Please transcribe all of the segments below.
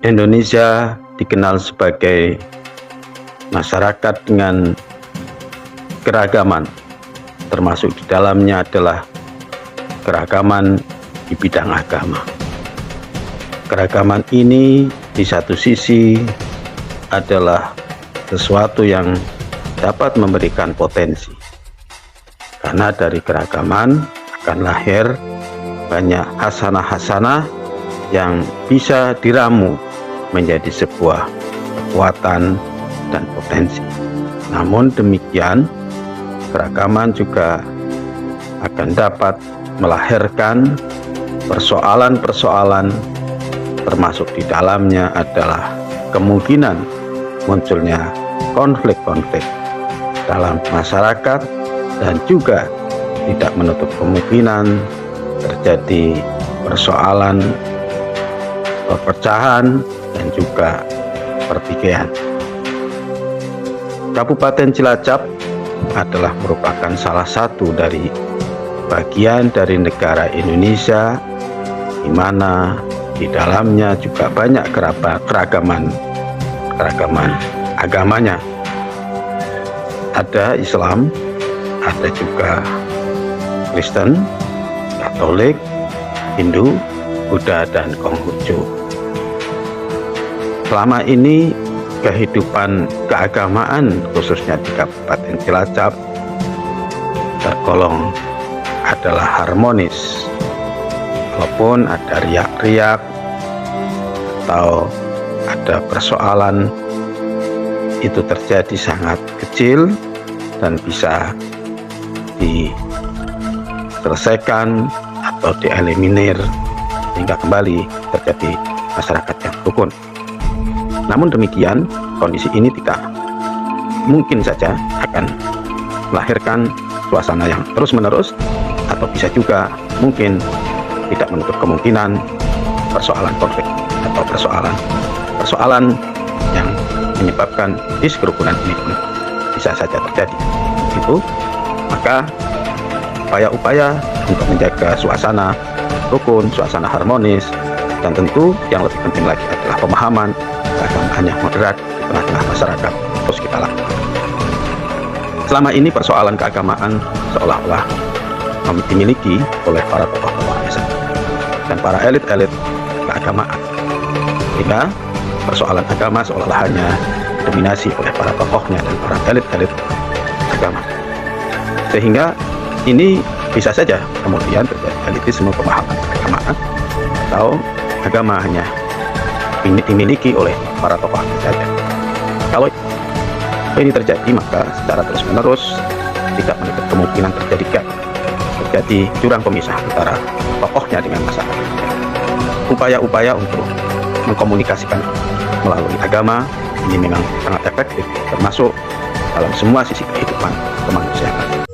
Indonesia dikenal sebagai masyarakat dengan keragaman, termasuk di dalamnya adalah keragaman di bidang agama. Keragaman ini di satu sisi adalah sesuatu yang dapat memberikan potensi, karena dari keragaman akan lahir banyak hasanah-hasanah yang bisa diramu menjadi sebuah kekuatan dan potensi. Namun demikian, keragaman juga akan dapat melahirkan persoalan-persoalan, termasuk di dalamnya adalah kemungkinan munculnya konflik-konflik dalam masyarakat, dan juga tidak menutup kemungkinan terjadi persoalan perpecahan dan juga pertikaian. Kabupaten Cilacap adalah merupakan salah satu dari bagian dari negara Indonesia, di mana di dalamnya juga banyak keragaman agamanya. Ada Islam, ada juga Kristen, Katolik, Hindu, Buddha, dan Konghucu. Selama ini kehidupan keagamaan khususnya di Kabupaten Cilacap tergolong adalah harmonis, walaupun ada riak-riak atau ada persoalan, itu terjadi sangat kecil dan bisa diselesaikan atau dieliminir hingga kembali terjadi masyarakat yang rukun. Namun demikian, kondisi ini tidak mungkin saja akan melahirkan suasana yang terus-menerus, atau bisa juga mungkin tidak menutup kemungkinan persoalan konflik atau persoalan yang menyebabkan kerukunan ini pun bisa saja terjadi. Itu maka upaya-upaya untuk menjaga suasana rukun, suasana harmonis, dan tentu yang lebih penting lagi adalah pemahaman keagamaan yang moderat di tengah-tengah masyarakat terus kita lakukan. Selama ini persoalan keagamaan seolah-olah dimiliki oleh para tokoh-tokoh desa dan para elit-elit keagamaan, sehingga persoalan agama seolah-olah hanya didominasi oleh para tokohnya dan para elit-elit agama, sehingga ini bisa saja kemudian terjadi elitisme pemahaman keagamaan, atau agama hanya dimiliki oleh para tokoh saja. Kalau ini terjadi, maka secara terus-menerus tidak menutup kemungkinan terjadi jurang pemisah antara tokohnya dengan masyarakat. Upaya-upaya untuk mengkomunikasikan melalui agama ini memang sangat efektif, termasuk dalam semua sisi kehidupan kemanusiaan.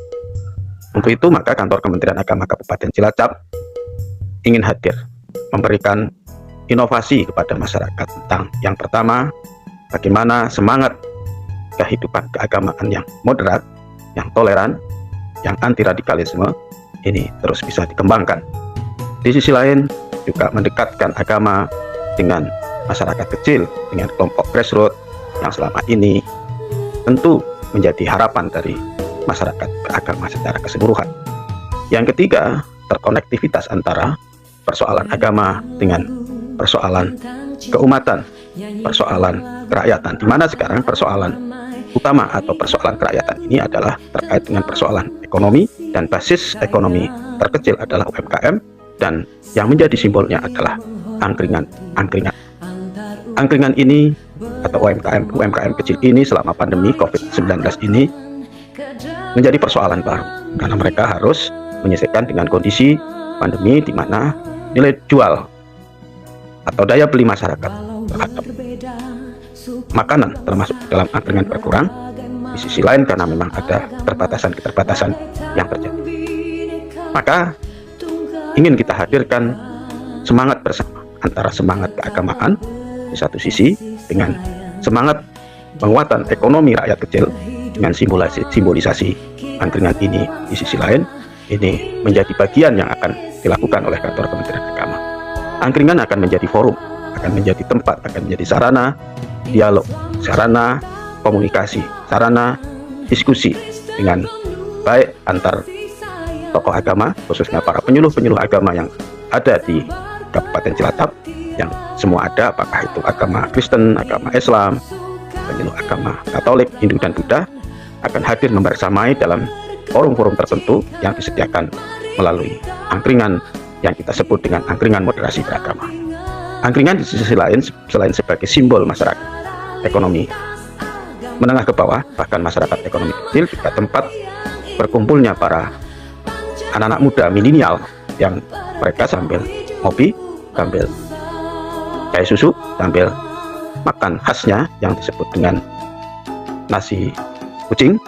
Untuk itu, maka kantor Kementerian Agama Kabupaten Cilacap ingin hadir memberikan inovasi kepada masyarakat tentang yang pertama, bagaimana semangat kehidupan keagamaan yang moderat, yang toleran, yang anti radikalisme ini terus bisa dikembangkan. Di sisi lain juga mendekatkan agama dengan masyarakat kecil, dengan kelompok grassroots yang selama ini tentu menjadi harapan dari masyarakat beragama secara keseluruhan. Yang ketiga, terkonektivitas antara persoalan agama dengan persoalan keumatan, persoalan kerakyatan, di mana sekarang persoalan utama atau persoalan kerakyatan ini adalah terkait dengan persoalan ekonomi, dan basis ekonomi terkecil adalah UMKM, dan yang menjadi simbolnya adalah angkringan. Angkringan ini atau UMKM kecil ini selama pandemi COVID-19 ini menjadi persoalan baru, karena mereka harus menyesuaikan dengan kondisi pandemi di mana nilai jual atau daya beli masyarakat terhadap makanan termasuk dalam angkringan berkurang. Di sisi lain karena memang ada keterbatasan yang terjadi, maka ingin kita hadirkan semangat bersama antara semangat keagamaan di satu sisi dengan semangat penguatan ekonomi rakyat kecil dengan simbolisasi angkringan ini di sisi lain. Ini menjadi bagian yang akan dilakukan oleh kantor Kementerian Agama. Angkringan akan menjadi forum akan menjadi tempat, akan menjadi sarana dialog, sarana komunikasi, sarana diskusi dengan baik antar tokoh agama, khususnya para penyuluh-penyuluh agama yang ada di Kabupaten Cilacap, yang semua ada, apakah itu agama Kristen, agama Islam, penyuluh agama Katolik, Hindu, dan Buddha, akan hadir membersamai dalam forum-forum tertentu yang disediakan melalui angkringan yang kita sebut dengan angkringan moderasi beragama. Angkringan di sisi lain, selain sebagai simbol masyarakat ekonomi menengah ke bawah, bahkan masyarakat ekonomi kecil, juga tempat berkumpulnya para anak-anak muda milenial yang mereka sambil ngopi, sambil kayak susu, sambil makan khasnya yang disebut dengan nasi kucing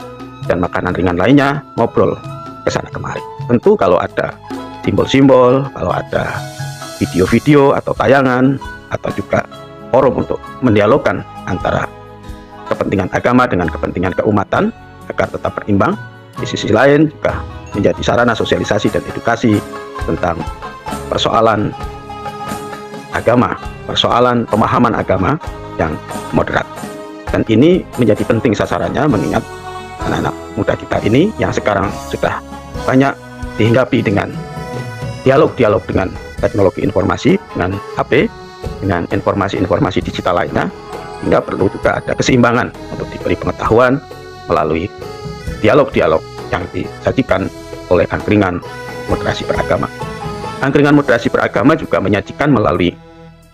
dan makanan ringan lainnya, ngobrol ke sana kemari. Tentu kalau ada simbol-simbol, kalau ada video-video atau tayangan, atau juga forum untuk mendialogkan antara kepentingan agama dengan kepentingan keumatan agar tetap berimbang, di sisi lain juga menjadi sarana sosialisasi dan edukasi tentang persoalan agama, persoalan pemahaman agama yang moderat. Dan ini menjadi penting sasarannya, mengingat anak-anak muda kita ini yang sekarang sudah banyak dihinggapi dengan dialog-dialog dengan teknologi informasi, dengan HP, dengan informasi-informasi digital lainnya, hingga perlu juga ada keseimbangan untuk diberi pengetahuan melalui dialog-dialog yang disajikan oleh angkringan moderasi beragama. Angkringan moderasi beragama juga menyajikan melalui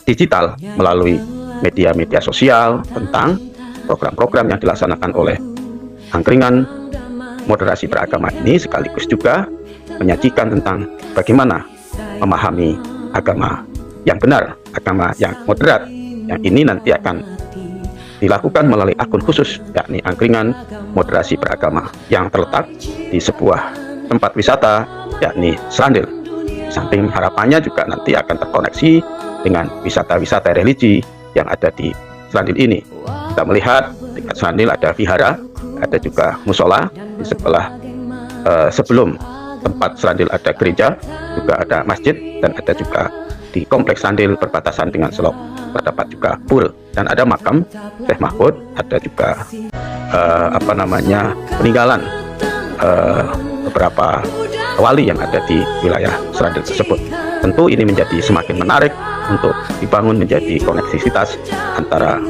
digital, melalui media-media sosial tentang program-program yang dilaksanakan oleh angkringan moderasi beragama ini, sekaligus juga menyajikan tentang bagaimana memahami agama yang benar, agama yang moderat, yang ini nanti akan dilakukan melalui akun khusus, yakni angkringan moderasi beragama yang terletak di sebuah tempat wisata, yakni Serandil. Samping harapannya juga nanti akan terkoneksi dengan wisata-wisata religi yang ada di Serandil ini. Kita melihat di Serandil ada vihara, ada juga musola di sebelah sebelum tempat Serandil ada gereja, juga ada masjid, dan ada juga di kompleks Serandil berbatasan dengan Selok terdapat juga pura, dan ada makam Syekh Mahfud, ada juga peninggalan beberapa wali yang ada di wilayah Serandil tersebut. Tentu ini menjadi semakin menarik untuk dibangun menjadi koneksivitas antara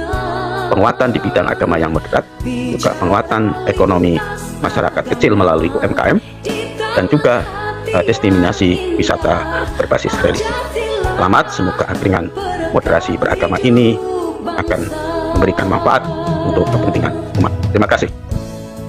penguatan di bidang agama yang moderat, juga penguatan ekonomi masyarakat kecil melalui UMKM, dan juga destinasi wisata berbasis religi. Selamat, semoga angkringan moderasi beragama ini akan memberikan manfaat untuk kepentingan umat. Terima kasih.